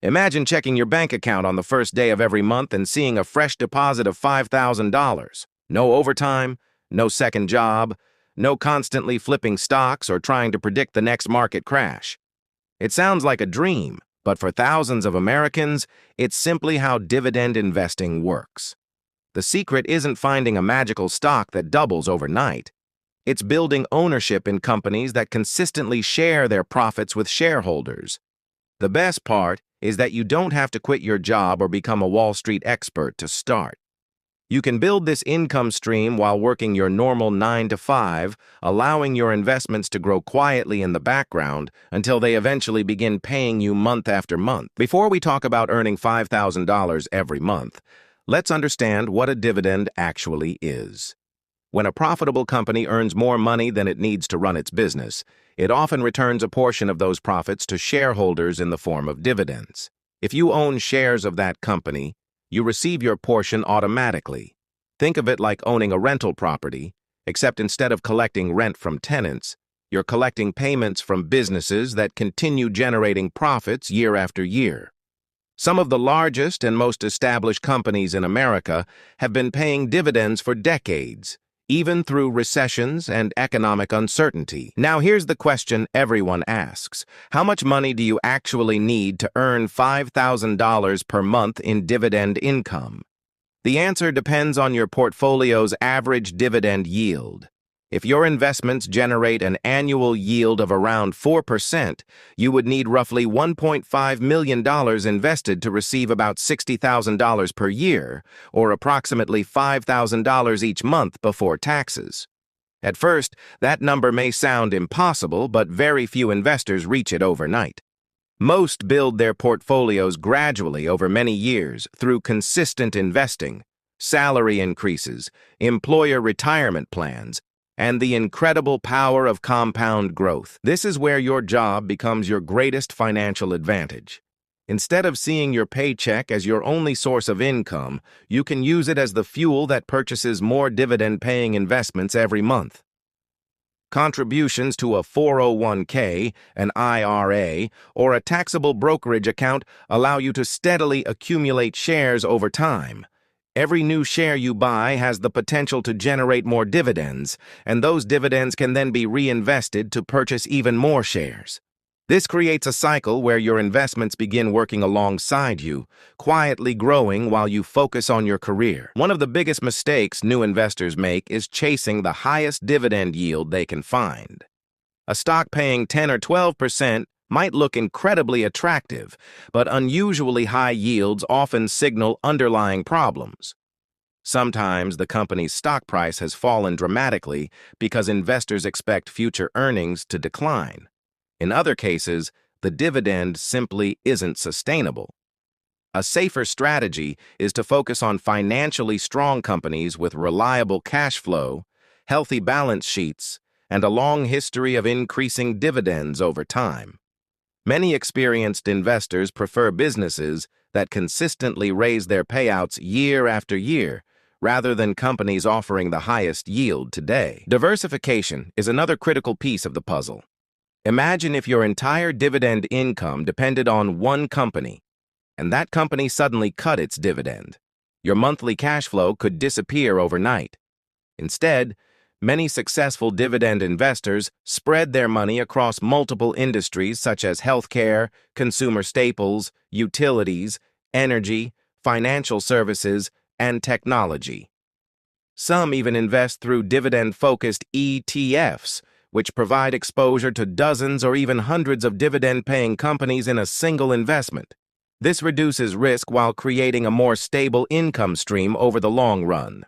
Imagine checking your bank account on the first day of every month and seeing a fresh deposit of $5,000. No overtime, no second job, no constantly flipping stocks or trying to predict the next market crash. It sounds like a dream, but for thousands of Americans, it's simply how dividend investing works. The secret isn't finding a magical stock that doubles overnight. It's building ownership in companies that consistently share their profits with shareholders. The best part is that you don't have to quit your job or become a Wall Street expert to start. You can build this income stream while working your normal 9 to 5, allowing your investments to grow quietly in the background until they eventually begin paying you month after month. Before we talk about earning $5,000 every month, let's understand what a dividend actually is. When a profitable company earns more money than it needs to run its business, it often returns a portion of those profits to shareholders in the form of dividends. If you own shares of that company, you receive your portion automatically. Think of it like owning a rental property, except instead of collecting rent from tenants, you're collecting payments from businesses that continue generating profits year after year. Some of the largest and most established companies in America have been paying dividends for decades, even through recessions and economic uncertainty. Now here's the question everyone asks. How much money do you actually need to earn $5,000 per month in dividend income? The answer depends on your portfolio's average dividend yield. If your investments generate an annual yield of around 4%, you would need roughly $1.5 million invested to receive about $60,000 per year, or approximately $5,000 each month before taxes. At first, that number may sound impossible, but very few investors reach it overnight. Most build their portfolios gradually over many years through consistent investing, salary increases, employer retirement plans, and the incredible power of compound growth. This is where your job becomes your greatest financial advantage. Instead of seeing your paycheck as your only source of income, you can use it as the fuel that purchases more dividend-paying investments every month. Contributions to a 401k, an IRA, or a taxable brokerage account allow you to steadily accumulate shares over time. Every new share you buy has the potential to generate more dividends, and those dividends can then be reinvested to purchase even more shares. This creates a cycle where your investments begin working alongside you, quietly growing while you focus on your career. One of the biggest mistakes new investors make is chasing the highest dividend yield they can find. A stock paying 10 or 12% might look incredibly attractive, but unusually high yields often signal underlying problems. Sometimes the company's stock price has fallen dramatically because investors expect future earnings to decline. In other cases, the dividend simply isn't sustainable. A safer strategy is to focus on financially strong companies with reliable cash flow, healthy balance sheets, and a long history of increasing dividends over time. Many experienced investors prefer businesses that consistently raise their payouts year after year, rather than companies offering the highest yield today. Diversification is another critical piece of the puzzle. Imagine if your entire dividend income depended on one company, and that company suddenly cut its dividend. Your monthly cash flow could disappear overnight. Instead, many successful dividend investors spread their money across multiple industries such as healthcare, consumer staples, utilities, energy, financial services, and technology. Some even invest through dividend-focused ETFs, which provide exposure to dozens or even hundreds of dividend-paying companies in a single investment. This reduces risk while creating a more stable income stream over the long run.